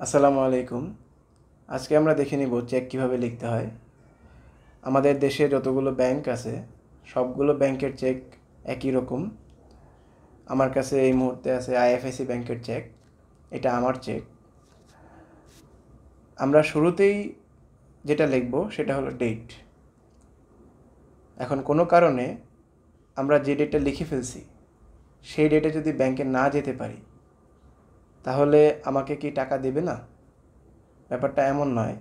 আসসালামু আলাইকুম। আজকে আমরা দেখে নিব চেক কিভাবে লিখতে হয়। আমাদের দেশে যতগুলো ব্যাংক আছে সবগুলো ব্যাংকের চেক একই রকম। আমার কাছে এই মুহূর্তে আছে আইএফআইসি ব্যাংকের চেক। এটা আমার চেক। আমরা শুরুতেই যেটা লিখব সেটা হলো ডেট। এখন কোনো কারণে আমরা যে ডেটটা লিখে ফেলছি সেই ডেটে যদি ব্যাংকে না যেতে পারি তাহলে আমাকে কি টাকা দেবে না? ব্যাপারটা এমন নয়।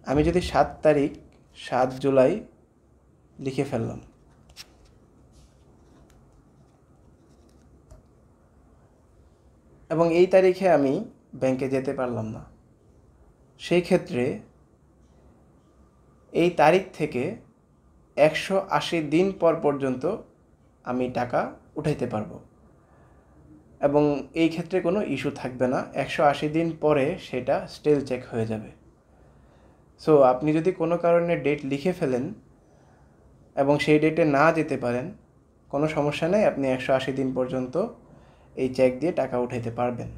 আমি যদি 7 তারিখ 7 জুলাই লিখে ফেললাম, এবং এই তারিখে আমি ব্যাংকে যেতে পারলাম না, সেই ক্ষেত্রে এই তারিখ থেকে 180 দিন পর পর্যন্ত আমি টাকা উঠাইতে পারবো, এবং এই ক্ষেত্রে কোনো ইস্যু থাকবে না। 180 দিন পরে সেটা স্টেল চেক হয়ে যাবে। সো আপনি যদি কোনো কারণে ডেট লিখে ফেলেন এবং সেই ডেটে না যেতে পারেন, কোনো সমস্যা নেই, আপনি 180 দিন পর্যন্ত এই চেক দিয়ে টাকা উঠাইতে পারবেন।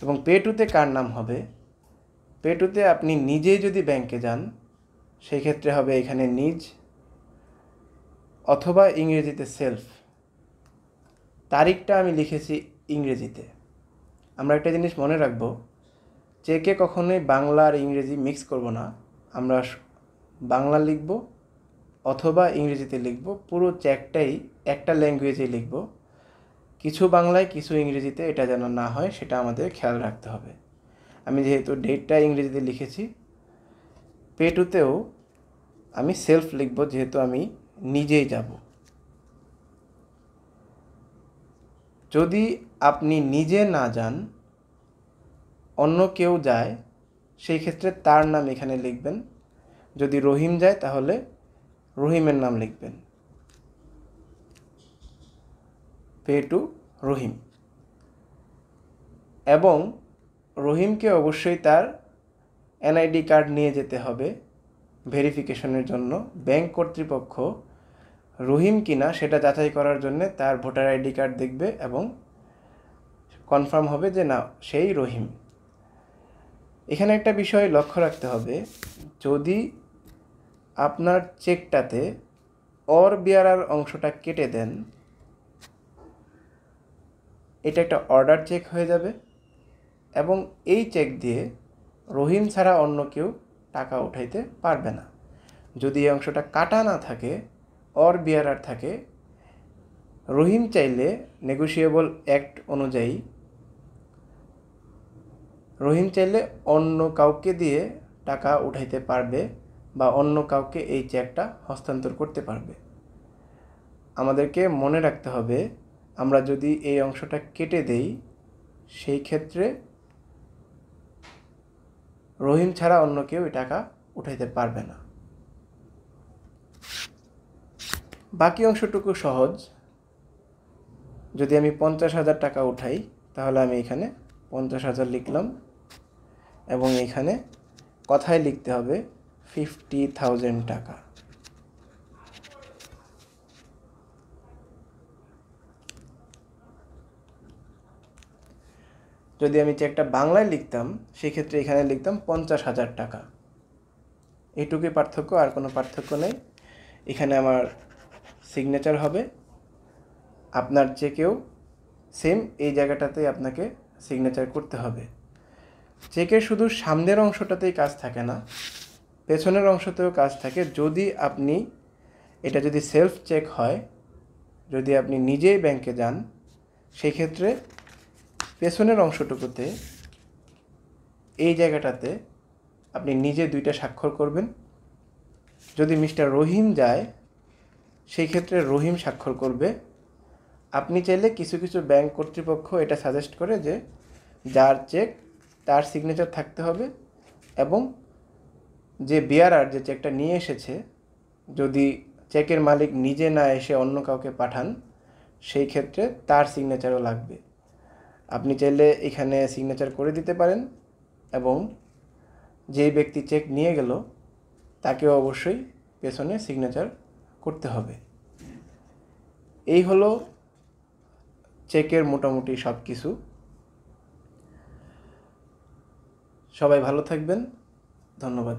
এবং পে টুতে কার নাম হবে? পে টুতে আপনি নিজেই যদি ব্যাংকে যান সেই ক্ষেত্রে হবে এখানে নিজ, অথবা ইংরেজিতে সেলফ। তারিখটা আমি লিখেছি ইংরেজিতে। আমরা একটা জিনিস মনে রাখব, চেকে কখনোই বাংলা আর ইংরেজি মিক্স করব না। আমরা বাংলা লিখব অথবা ইংরেজিতে লিখব, পুরো চেকটাই একটা ল্যাঙ্গুয়েজে লিখব। কিছু বাংলায় কিছু ইংরেজিতে, এটা যেন না হয় সেটা আমাদের খেয়াল রাখতে হবে। আমি যেহেতু ডেটটা ইংরেজিতে লিখেছি, পে টুতেও আমি সেলফ লিখব, যেহেতু আমি নিজেই যাব। যদি আপনি নিজে না যান, অন্য কেউ যায়, সেই ক্ষেত্রে তার নাম এখানে লিখবেন। যদি রহিম যায় তাহলে রহিমের নাম লিখবেন, পে টু রহিম। এবং রহিমকে অবশ্যই তার এনআইডি কার্ড নিয়ে যেতে হবে ভেরিফিকেশনের জন্য। ব্যাংক কর্তৃপক্ষ রহিম কিনা সেটা যাচাই করার জন্য তার ভোটার আইডি কার্ড দেখবে এবং কনফার্ম হবে যে না, সেই রহিম। এখানে একটা বিষয় লক্ষ্য রাখতে হবে, যদি আপনার চেকটাতে অর বিয়ারার অংশটা কেটে দেন, এটা একটা অর্ডার চেক হয়ে যাবে এবং এই চেক দিয়ে রহিম ছাড়া অন্য কেউ টাকা উঠাইতে পারবে না। যদি এই অংশটা কাটা না থাকে, অর বিয়ারার থাকে, রহিম চাইলে নেগোশিয়েবল অ্যাক্ট অনুযায়ী রহিম চাইলে অন্য কাউকে দিয়ে টাকা উঠাইতে পারবে বা অন্য কাউকে এই চেকটা হস্তান্তর করতে পারবে। আমাদেরকে মনে রাখতে হবে, আমরা যদি এই অংশটা কেটে দেই সেই ক্ষেত্রে রহিম ছাড়া অন্য কেউ এই টাকা উঠাইতে পারবে না। বাকি অংশটুকু সহজ। যদি আমি 50,000 টাকা উঠাই তাহলে আমি এখানে 50,000 লিখলাম এবং এখানে কথায় লিখতে হবে 50,000 টাকা। যদি আমি চেকটা বাংলায় লিখতাম সেক্ষেত্রে এখানে লিখতাম 50,000 টাকা। এইটুকুই পার্থক্য, আর কোনো পার্থক্য নেই। এখানে আমার সিগনেচার হবে, আপনার চেকেও সেম এই জায়গাটাতে আপনাকে সিগনেচার করতে হবে। চেকের শুধু সামনের অংশটাতেই কাজ থাকে না, পেছনের অংশতেও কাজ থাকে। যদি আপনি এটা যদি সেলফ চেক হয়, যদি আপনি নিজেই ব্যাংকে যান, সেই ক্ষেত্রে পেছনের অংশটুকুতে এই জায়গাটাতে আপনি নিজে 2টা স্বাক্ষর করবেন। যদি মিস্টার রহিম যায় সেই ক্ষেত্রে রহিম স্বাক্ষর করবে। আপনি চাইলে কিছু কিছু ব্যাংক কর্তৃপক্ষ এটা সাজেস্ট করে যে যার চেক তার সিগনেচার থাকতে হবে, এবং যে বিয়ারার যে চেকটা নিয়ে এসেছে, যদি চেকের মালিক নিজে না এসে অন্য কাউকে পাঠান সেই ক্ষেত্রে তার সিগনেচারও লাগবে। আপনি চাইলে এখানে সিগনেচার করে দিতে পারেন, এবং যেই ব্যক্তি চেক নিয়ে গেল তাকেও অবশ্যই পেছনে সিগনেচার করতে হবে। এই হলো চেকের মোটামুটি সব কিছু। সবাই ভালো থাকবেন, ধন্যবাদ।